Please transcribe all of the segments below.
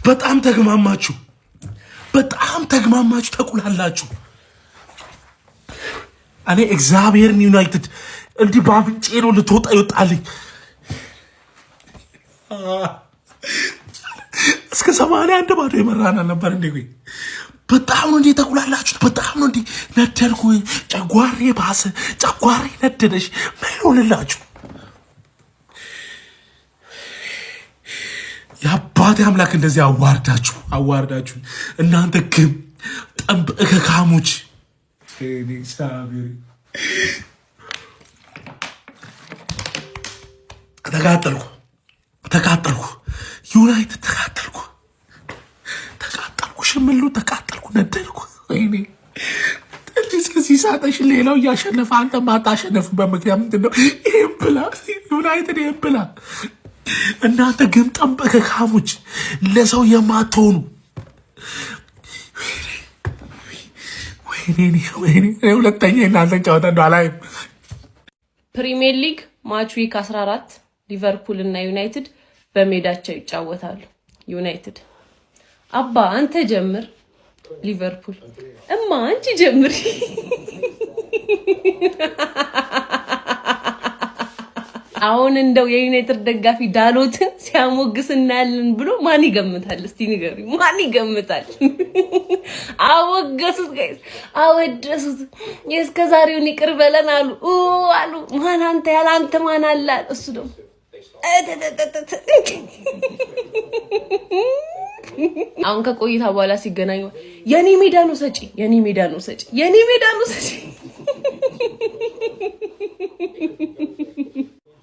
በጣም ተግማማችሁ ተቁላላችሁ። እኔ እግዚአብሔርን ዩናይትድ እንዲህ ባፍንጬ ነው ልትወጣ ይወጣልኝ። እስከ 81 ባዶ የመራና ነበር እንዴ? በጣም ነው እንዴ ተቁላላችሁ። በጣም ነው እንዴ ነደርኩ። ጨጓሬ ባሰ። ጨጓሬ ነደደሽ። ምን ሆነላችሁ? የአባቴ አምላክ እንደዚህ አዋርዳችሁ እናንተ ግን ጠብ እከካሞች። ተቃጠልኩ። ዩናይትድ ተቃጠልኩ። ሽምሉ ተቃጠልኩ፣ ነደድኩ። ወይኔ እስከዚህ ሳጠሽ ሌላው እያሸነፈ አንተ ማታሸነፍበት ምክንያት ምንድን ነው? ይህም ብላ ዩናይትድ ይህም ብላ። እናንተ ግን ጠበቀ ካሙች ለሰው የማትሆኑ ወይኔ ሁለተኛ እናንተን ጨዋታ ነው አላይም። ፕሪሚየር ሊግ ማች ዊክ 14 ሊቨርፑል እና ዩናይትድ በሜዳቸው ይጫወታሉ። ዩናይትድ አባ አንተ ጀምር፣ ሊቨርፑል እማ አንቺ ጀምሪ። አሁን እንደው የዩናይትድ ደጋፊ ዳሎትን ሲያሞግስ እናያለን ብሎ ማን ይገምታል? እስቲ ንገሪ፣ ማን ይገምታል? አወገሱት፣ ጋይስ አወደሱት። የእስከዛሬውን ይቅር በለን አሉ። ማን አንተ ያለ አንተ ማን አለ? እሱ ደግሞ አሁን ከቆይታ በኋላ ሲገናኙ የኔ ሜዳ ነው ሰጪ።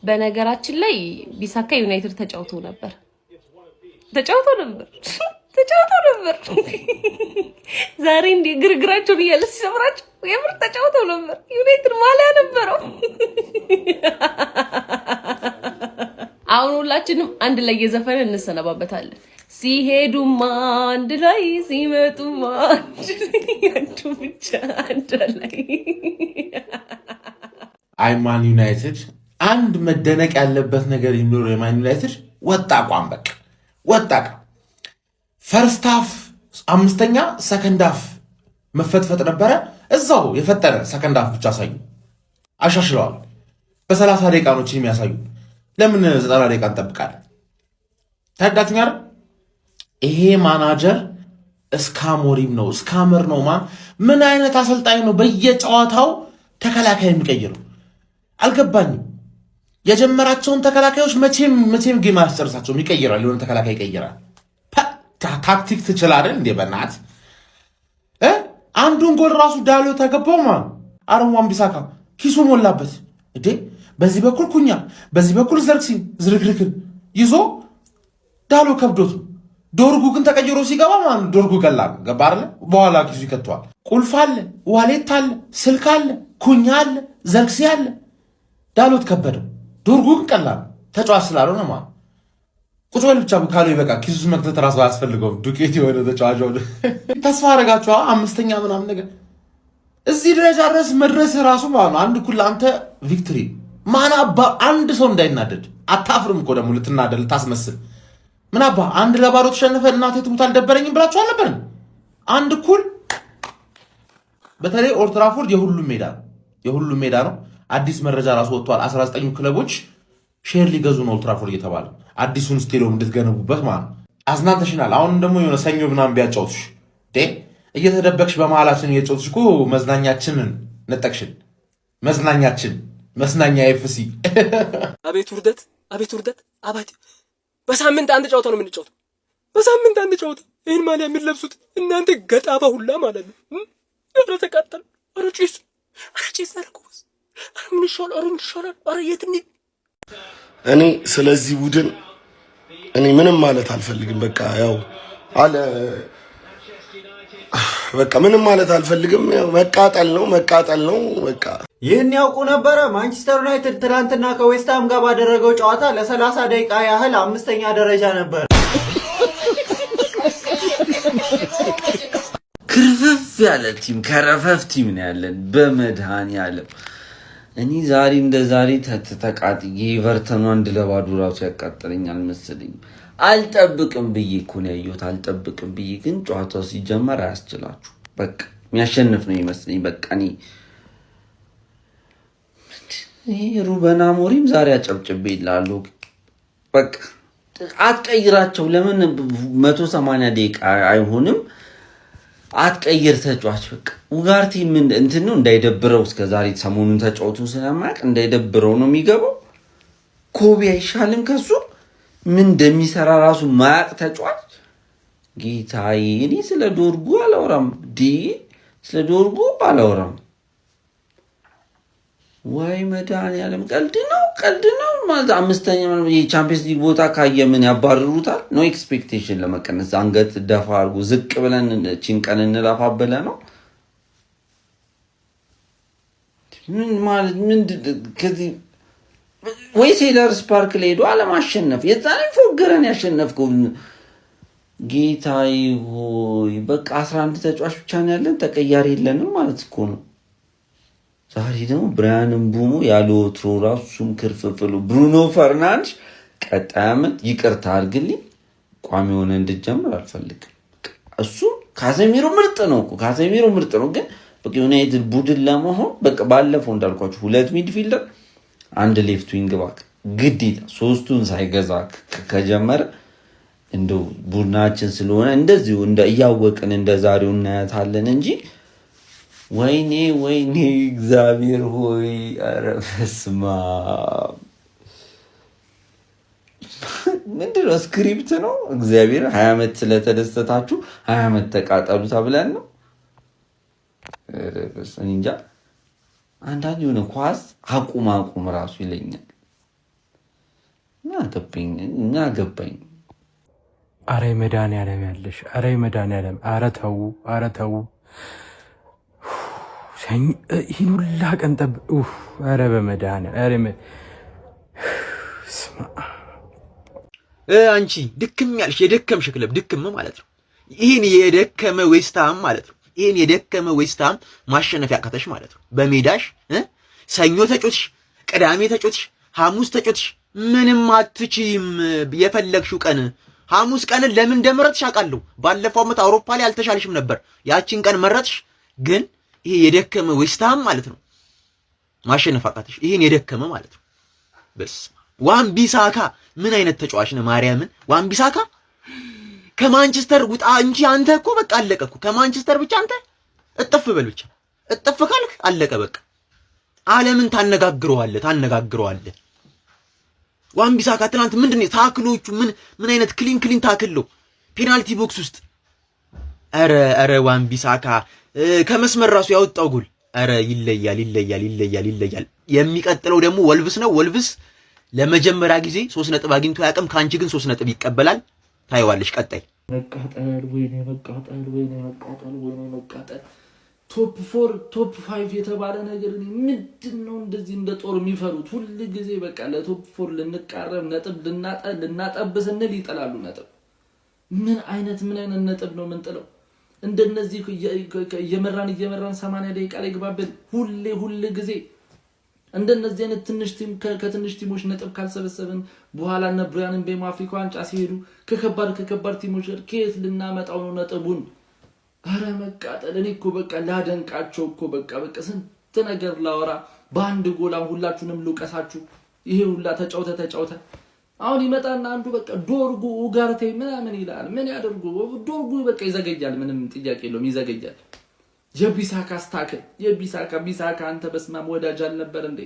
በነገራችን ላይ ቢሳካ ዩናይትድ ተጫውቶ ነበር። ዛሬ እንዲህ ግርግራቸውን እያለ ሲሰብራቸው የምር ተጫውተው ነበር። ዩናይትድ ማሊያ ነበረው። አሁን ሁላችንም አንድ ላይ እየዘፈነ እንሰነባበታለን። ሲሄዱማ አንድ ላይ ሲመጡማ አንድ ብቻ አንድ ላይ። ማን ዩናይትድ አንድ መደነቅ ያለበት ነገር ይኖር። የማን ዩናይትድ ወጣ አቋም፣ በቃ ወጣ አቋም። ፈርስት ሃፍ 5ኛ፣ ሰከንድ ሃፍ መፈጥፈጥ ነበረ። እዛው የፈጠረ ሰከንድ ሃፍ ብቻ አሳዩ፣ አሻሽለዋል። በ30 ደቂቃ ነው የሚያሳዩ። ለምን 90 ደቂቃ እንጠብቃለን? ታዳችኛ አይደል? ይሄ ማናጀር እስካሞሪም ነው፣ እስካመር ነው። ምን አይነት አሰልጣኝ ነው በየጨዋታው ተከላካይ የሚቀይረው? አልገባኝም። የጀመራቸውን ተከላካዮች መቼም ጌም አያስጨርሳቸውም። ይቀይራል፣ የሆነ ተከላካይ ይቀይራል። ታክቲክ ትችላለህ እንዴ? በእናት አንዱን ጎል ራሱ ዳሎ ተገባው። አረንዋን ቢሳካ ኪሱ ሞላበት እንዴ! በዚህ በኩል ኩኛ፣ በዚህ በኩል ዝርክርክን ይዞ ዳሎ ከብዶት። ዶርጉ ግን ተቀይሮ ሲገባ ዶርጉ ቀላል ገባ አይደል? በኋላ ኪሱ ይከተዋል። ቁልፍ አለ፣ ዋሌት አለ፣ ስልክ አለ፣ ኩኛ አለ፣ ዘርክሲ አለ። ዳሎት ከበደው። ዶርጉ ግን ቀላል ተጫዋች ስላልሆነ ቁጭ በል ብቻ ካለው ይበቃ። ኪሱ መክተት ራሱ አያስፈልገውም። ዱቄት የሆነ ተጫዋች ነው። ተስፋ አደረጋቸው 5ኛ ምናምን ነገር እዚህ ደረጃ ድረስ መድረስ ራሱ አንድ ኩል አንተ ቪክትሪ ማናባ አንድ ሰው እንዳይናደድ አታፍርም እኮ ደግሞ ልትናደድ ልታስመስል ምናባ አንድ ለባዶ ተሸነፈ እናቴ ትሙት አልደበረኝም ብላችሁ አልነበረም? አንድ ኩል በተለይ ኦልድ ትራፎርድ የሁሉም ሜዳ ነው። አዲስ መረጃ ራሱ ወጥቷል። 19 ክለቦች ሼር ሊገዙ ነው ኦልድ ትራፎርድ እየተባለ አዲሱን ስቴዲየም እንድትገነቡበት ማለት ነው። አዝናንተሽናል። አሁን ደግሞ የሆነ ሰኞ ምናምን ቢያጫውትሽ እየተደበቅሽ በመሃላችን እየጫወትሽ እኮ መዝናኛችንን ነጠቅሽን። መዝናኛ ኤፍሲ አቤት ውርደት! አባቴ በሳምንት አንድ ጨዋታ ነው የምንጫወተው። በሳምንት አንድ ጨዋታ። ይህን ማሊያ የምንለብሱት እናንተ ገጣባ ሁላ ማለት ነው። ኧረ ተቃጠል! ኧረ ጭስ! አረኩስ! ምን ይሻላል? ኧረ የት እንሂድ? እኔ ስለዚህ ቡድን ምንም ማለት አልፈልግም። በቃ ያው አለ በቃ ምንም ማለት አልፈልግም። መቃጠል ነው በቃ። ይህን ያውቁ ነበረ። ማንቸስተር ዩናይትድ ትናንትና ከዌስትሃም ጋር ባደረገው ጨዋታ ለ30 ደቂቃ ያህል 5ኛ ደረጃ ነበር። ክርፍፍ ያለ ቲም ከረፈፍ ቲም ነው ያለን። በመድኃኒዓለም እኔ ዛሬ እንደ ዛሬ ተቃጥዬ ኤቨርተኑ 1-2 ራሱ ያቃጥለኛል መሰለኝ። አልጠብቅም ብዬ እኮ ነው ያየሁት። አልጠብቅም ብዬ ግን ጨዋታው ሲጀመር አያስችላችሁ። በቃ የሚያሸንፍ ነው ይመስለኝ። በቃ እኔ ሩበን አሞሪም ዛሬ አጨብጭቤ ይላሉ። በቃ አትቀይራቸው። ለምን 180 ደቂቃ አይሆንም? አትቀይር ተጫዋች። በቃ ኡጋርቴ ምን እንትን ነው እንዳይደብረው፣ እስከዛሬ ሰሞኑን ተጫውቶ ስለማያውቅ እንዳይደብረው ነው የሚገባው። ኮቢ አይሻልም ከሱ? ምን እንደሚሰራ ራሱ ማያቅ ተጫዋች። ጌታዬ እኔ ስለ ዶርጉ አላወራም። ስለ ዶርጉ አላወራም። ወይ መድኃኒዓለም ቀልድ ነው ማለት 5ኛ የቻምፒየንስ ሊግ ቦታ ካየ ምን ያባርሩታል ነው? ኤክስፔክቴሽን ለመቀነስ አንገት ደፋ አድርጎ ዝቅ ብለን ቺንቀን እንላፋ ብለ ነው ምን ማለት ከዚህ ወይ ሴለርስ ፓርክ ላይ ሄዶ አለማሸነፍ የዛኔ ፎገረን ያሸነፍከው ጌታዬ ሆይ። በቃ 11 ተጫዋች ብቻ ነው ያለን፣ ተቀያሪ የለንም ማለት እኮ ነው። ዛሬ ደግሞ ብራያን ምቡሞ ያለ ወትሮ ራሱም ክርፍፍሉ ብሩኖ ፈርናንዴዝ ቀጣይ ዓመት ይቅርታ አድርግልኝ ቋሚ ሆነ እንድጀምር አልፈልግም። እሱ ካሴሚሮ ምርጥ ነው እኮ ካሴሚሮ ምርጥ ነው፣ ግን በቃ ዩናይትድ ቡድን ለመሆን በቃ ባለፈው እንዳልኳችሁ 2 ሚድፊልደር 1 ሌፍት ዊንግ ባክ ግዴታ 3ቱን ሳይገዛ ከጀመረ እንደው ቡድናችን ስለሆነ እንደዚሁ እያወቅን እንደዛሬው እናያታለን እንጂ ወይኔ እግዚአብሔር ሆይ ኧረ በስመ አብ። ምንድነው ስክሪፕት ነው? እግዚአብሔር 20 ዓመት ስለተደሰታችሁ 20 ዓመት ተቃጠሉ ተብለን ነው? እንጃ አንዳንድ የሆነ ኳስ አቁም ራሱ ይለኛል። እና ገባኝ። አረ መድኃኒዓለም ያለሽ፣ አረ መድኃኒዓለም፣ አረ ተው ይህን ሁላ ቀን ኧረ በመድኃኒዓለም አንቺ ድክም ያልሽ የደከምሽ ክለብ ድክም ማለት ነው። ይህን የደከመ ዌስትሃም ማለት ነው። ይህን የደከመ ዌስትሃም ማሸነፍ ያቃተሽ ማለት ነው። በሜዳሽ ሰኞ ተጮትሽ፣ ቅዳሜ ተጮትሽ፣ ሐሙስ ተጮትሽ፣ ምንም አትችይም። የፈለግሽው ቀን ሐሙስ ቀንን ለምን እንደመረጥሽ አውቃለሁ። ባለፈው ዓመት አውሮፓ ላይ አልተሻልሽም ነበር። ያቺን ቀን መረጥሽ። ግን ይሄ የደከመ ዌስትሃም ማለት ነው ማሸነፍ አቃተሽ። ይሄን የደከመ ማለት ነው። በስመ አብ። ዋን-ቢሳካ ምን አይነት ተጫዋች ነው? ማርያምን ዋን-ቢሳካ ከማንቸስተር ውጣ እንጂ አንተ እኮ በቃ አለቀ እኮ። ከማንቸስተር ብቻ አንተ እጥፍ በል ብቻ። እጥፍ ካልክ አለቀ በቃ። ዓለምን ታነጋግረዋለህ። ዋን-ቢሳካ ትናንት ምንድነው ታክሎቹ? ምን አይነት ክሊን ታክለው ፔናልቲ ቦክስ ውስጥ። አረ ዋን-ቢሳካ ከመስመር ራሱ ያወጣው ጎል አረ ይለያል። የሚቀጥለው ደግሞ ወልቭስ ነው። ወልቭስ ለመጀመሪያ ጊዜ 3 ነጥብ አግኝቶ ያቅም ካንቺ ግን 3 ነጥብ ይቀበላል። ታይዋለሽ ቀጣይ። መቃጠል ወይኔ መቃጠል። ቶፕ 4 ቶፕ 5 የተባለ ነገር ምንድነው እንደዚህ እንደ ጦር የሚፈሩት? ሁሉ ጊዜ በቃ ለቶፕ 4 ልንቃረብ ነጥብ ልናጠብ ስንል ይጠላሉ ነጥብ። ምን አይነት ነጥብ ነው ምንጥለው? እንደነዚህ እየመራን 80 ደቂቃ ላይ ግባብን ሁሌ ጊዜ እንደነዚህ አይነት ትንሽ ቲም ከትንሽ ቲሞች ነጥብ ካልሰበሰብን በኋላ እና ብራያን ምቡሞ አፍሪካ ዋንጫ ሲሄዱ ከከባድ ቲሞች ጋር ከየት ልናመጣው ነው ነጥቡን? አረ መቃጠል። እኔ እኮ በቃ ላደንቃቸው እኮ በቃ ስንት ነገር ላወራ በአንድ ጎላ ሁላችሁንም ልውቀሳችሁ። ይሄ ሁላ ተጫውተ አሁን ይመጣና አንዱ በቃ ዶርጉ ኡጋርቴ ምናምን ይላል። ምን ያደርጉ ዶርጉ በቃ ይዘገያል። ምንም ጥያቄ የለውም ይዘገያል። የቢሳካ ስታክል ቢሳካ አንተ በስማም ወዳጅ አልነበር እንዴ?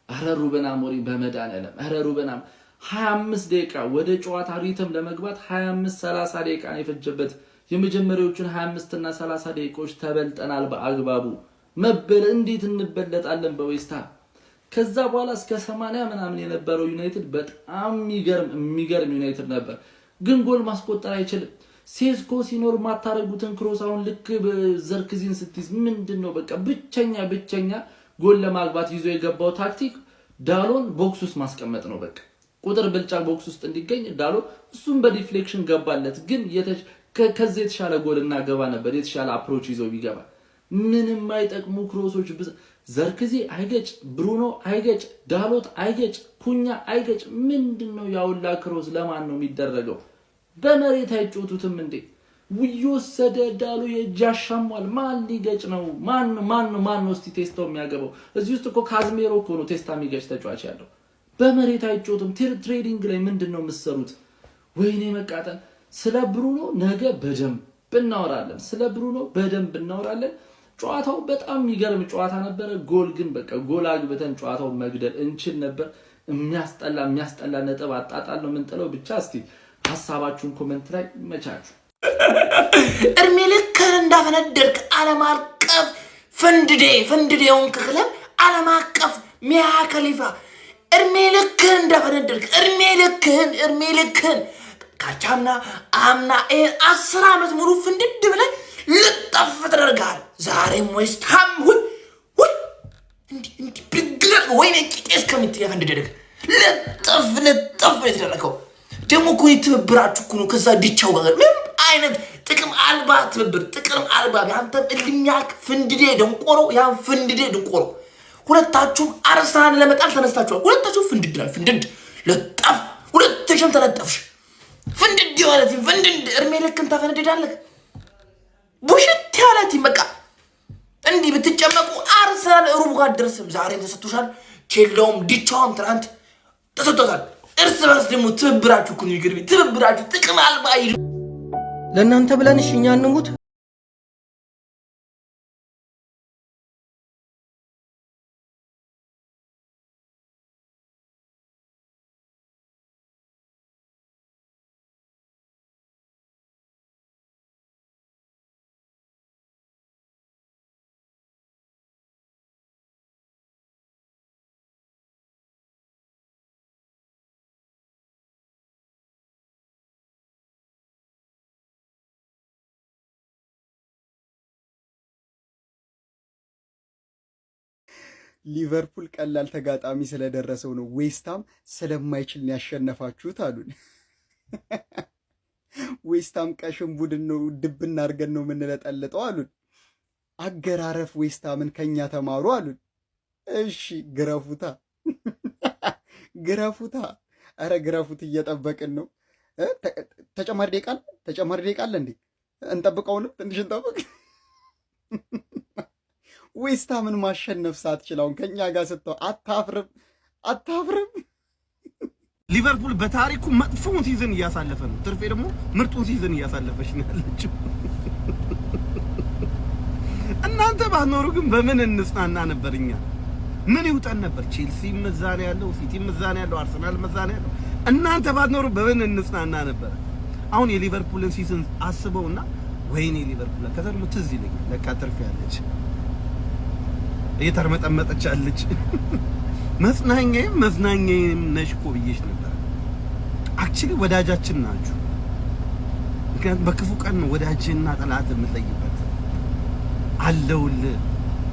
አረ ሩበን አሞሪም በመድኃኒዓለም 25 ደቂቃ ወደ ጨዋታ ሪትም ለመግባት 25-30 ደቂቃ ነው የፈጀበት። የመጀመሪያዎቹን 25 እና 30 ደቂቃዎች ተበልጠናል በአግባቡ። እንዴት እንበለጣለን በዌስትሃም? ከዛ በኋላ እስከ 80 ምናምን የነበረው ዩናይትድ በጣም የሚገርም ዩናይትድ ነበር፣ ግን ጎል ማስቆጠር አይችልም። ሴስኮ ሲኖር ማታረጉትን ክሮስ አሁን ልክ በዘርክዚን ስትይዝ ምንድነው በቃ ብቸኛ ጎል ለማግባት ይዞ የገባው ታክቲክ ዳሎን ቦክስ ውስጥ ማስቀመጥ ነው። በቃ ቁጥር ብልጫ ቦክስ ውስጥ እንዲገኝ ዳሎ እሱም በዲፍሌክሽን ገባለት። ግን ከዚህ የተሻለ ጎል እናገባ ነበር። የተሻለ አፕሮች ይዞ ቢገባ ምንም አይጠቅሙ ክሮሶች ዘርክዚ አይገጭ፣ ብሩኖ አይገጭ፣ ዳሎት አይገጭ፣ ኩኛ አይገጭ። ምንድነው ያውላ ክሮስ ለማን ነው የሚደረገው? በመሬት አይጮቱትም እንዴ? ወሰደ ዳሉ የጃሻሟል። ማን ሊገጭ ነው? ማን ነው እስቲ ቴስታው የሚያገባው? እዚህ ውስጥ እኮ ካዝሜሮ እኮ ነው ቴስታ የሚገጭ ተጫዋች ያለው። በመሬት አይጮቱም። ትሬዲንግ ላይ ምንድነው የምትሰሩት? ወይኔ መቃጠል። ስለ ብሩኖ ነገ በደንብ እናወራለን። ስለ ብሩኖ በደንብ እናወራለን። ጨዋታው በጣም የሚገርም ጨዋታ ነበረ። ጎል ግን በቃ ጎል አግብተን ጨዋታውን መግደል እንችል ነበር። የሚያስጠላ ነጥብ አጣጣል ነው የምንጥለው። ብቻ እስቲ ሐሳባችሁን ኮሜንት ላይ መቻችሁ። እድሜ ልክህን እንዳፈነደርክ ዓለም አቀፍ ፍንድዴውን ክለብ ዓለም አቀፍ ሚያ ከሊፋ እድሜ ልክህን እንዳፈነደርክ እድሜ ልክህን ካቻምና አምና 10 ዓመት ሙሉ ፍንድድ ብለህ ልጠፍ ተደርጋል። ዛሬም ዌስት ሃም እንዲ ብግለጥ ወይኔ ቂጤስ ከምትይ ያፈንድደክ ልጠፍ የተደረገው ደግሞ እኮ ትብብራችሁ እኮ ነው። ከዛ ዲቻው ጋር ምንም አይነት ጥቅም አልባ ትብብር ጥቅም አልባ ያንተ እልኛክ ፍንድዴ ደንቆሮ ያን ፍንድዴ ደንቆሮ ሁለታችሁም አርሰናል ለመጣል ተነስታችኋል። ሁለታችሁ ፍንድድ ለጠፍ ሁለታችሁም ተለጠፍሽ ፍንድድ ማለት ፍንድድ እርሜ ልክን ተፈነደዳለህ ቡሽት ያላት በቃ እንዲህ ብትጨመቁ አርሰናል ሩብ ጋር ደርሰም ዛሬም ተሰጥቶሻል። ቼልሲውም ዲቻውም ትናንት ተሰጥቶታል። እርስ በርስ ደግሞ ትብብራችሁ ኩን ይግርቢ ትብብራችሁ ጥቅም አልባ ይሉ ለእናንተ ብለን እኛ እንሙት። ሊቨርፑል ቀላል ተጋጣሚ ስለደረሰው ነው ዌስትሃም ስለማይችል ያሸነፋችሁት አሉን። ዌስትሃም ቀሽም ቡድን ነው ድብና አድርገን ነው የምንለጠልጠው አሉን። አገራረፍ ዌስትሃምን ከኛ ተማሩ አሉን። እሺ ግረፉታ አረ ግረፉት እየጠበቅን ነው። ተጨማሪ ደቂቃ አለ እንዴ? እንጠብቀውንም ትንሽ እንጠብቅ። ዌስትሃምን ማሸነፍ ሳትችል አሁን ከኛ ጋር ስትተው አታፍርም? ሊቨርፑል በታሪኩ መጥፎውን ሲዝን እያሳለፈ ነው። ትርፌ ደግሞ ምርጡን ሲዝን እያሳለፈች ነው ያለችው። እናንተ ባትኖሩ ግን በምን እንጽናና ነበር? እኛ ምን ይውጠን ነበር? ቼልሲ መዛኔ ያለው፣ ሲቲ መዛኔ ያለው፣ አርሰናል መዛኔ ያለው። እናንተ ባትኖሩ በምን እንጽናና ነበር? አሁን የሊቨርፑልን ሲዝን አስበውና ወይኔ ሊቨርፑል ከዛ ደግሞ ትዝ ይለኛል ለካ ትርፌ ያለች እየተርመጠመጠች አለች። መዝናኛዬም ነሽ እኮ ብዬሽ ነበር። አክቹሊ ወዳጃችን ናችሁ። ምክንያቱም በክፉ ቀን ነው ወዳጅና ጠላት የምትለይበት። አለሁልህ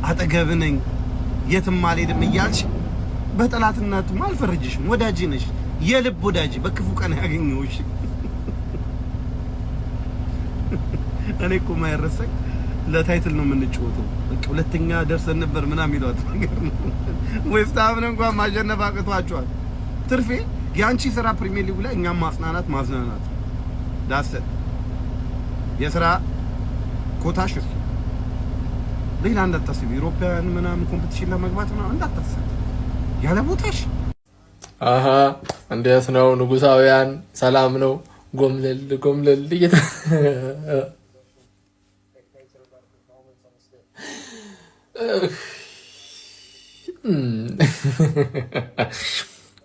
አጠገብህ ነኝ የትም አልሄድም እያልሽ በጠላትነቱም አልፈርጅሽም። ወዳጅ ነሽ፣ የልብ ወዳጅ፣ በክፉ ቀን ያገኘሁሽ። እኔ እኮ ማይረሳኝ ለታይትል ነው የምንጫወተው። በቃ ሁለተኛ ደርሰን ነበር ምናምን ይሏት ነገር ነው። ዌስትሃምን እንኳን ማሸነፍ አቅቷቸዋል። ትርፌ ያንቺ ስራ ፕሪሚየር ሊግ ላይ እኛም ማዝናናት ዳሰ የስራ ኮታሽ እሱ ሌላ እንዳታስቢ። ዩሮፒያን ምናምን ኮምፒቲሽን ለመግባት ነው እንዳታስቢ ያለ ቦታሽ። አሃ እንዴት ነው ንጉሳውያን? ሰላም ነው? ጎምለል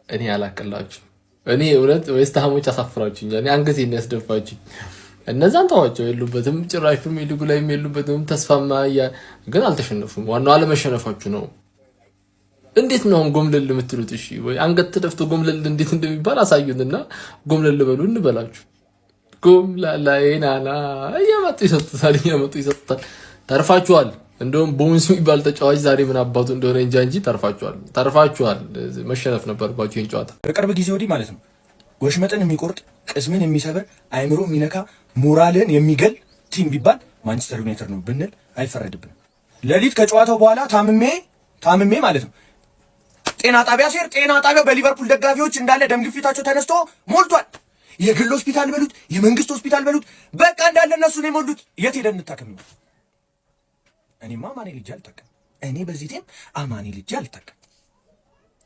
እኔ አላቀላችሁ። እኔ እውነት ዌስትሃሞች አሳፍራችሁኛል። እኔ አንገቴን ያስደፋችሁኝ። እነዛን ተዋቸው፣ የሉበትም ጭራሽ ፕሪሚየር ሊጉ ላይ የሉበትም። ተስፋማ ግን አልተሸነፉም። ዋናው አለመሸነፋችሁ ነው። እንዴት ነው ጎምለል የምትሉት? እሺ ወይ አንገት ተደፍቶ ጎምለል እንዴት እንደሚባል አሳዩንና ጎምለል በሉ እንበላችሁ። ጎምላላይናና እያመጡ ይሰጡታል። ተርፋችኋል። እንደውም ቦንስ የሚባል ተጫዋች ዛሬ ምን አባቱ እንደሆነ እንጂ ተርፋችኋል። መሸነፍ ነበርባችሁ ይሄን ጨዋታ። በቅርብ ጊዜ ወዲህ ማለት ነው ወሽመጥን የሚቆርጥ ቅስምን የሚሰብር አይምሮ የሚነካ ሞራልን የሚገል ቲም ቢባል ማንቸስተር ዩናይትድ ነው ብንል አይፈረድብንም። ሌሊት ከጨዋታው በኋላ ታምሜ ታምሜ ማለት ነው። ጤና ጣቢያ ሲሄድ ጤና ጣቢያው በሊቨርፑል ደጋፊዎች እንዳለ ደም ግፊታቸው ተነስቶ ሞልቷል። የግል ሆስፒታል በሉት የመንግስት ሆስፒታል በሉት በቃ እንዳለ እነሱ ነው የሞሉት። የት ሄደን እንታከም? እኔማ አማኔ ልጅ አልታከም። እኔ በዚህ ቲም አማኔ ልጅ አልታከም።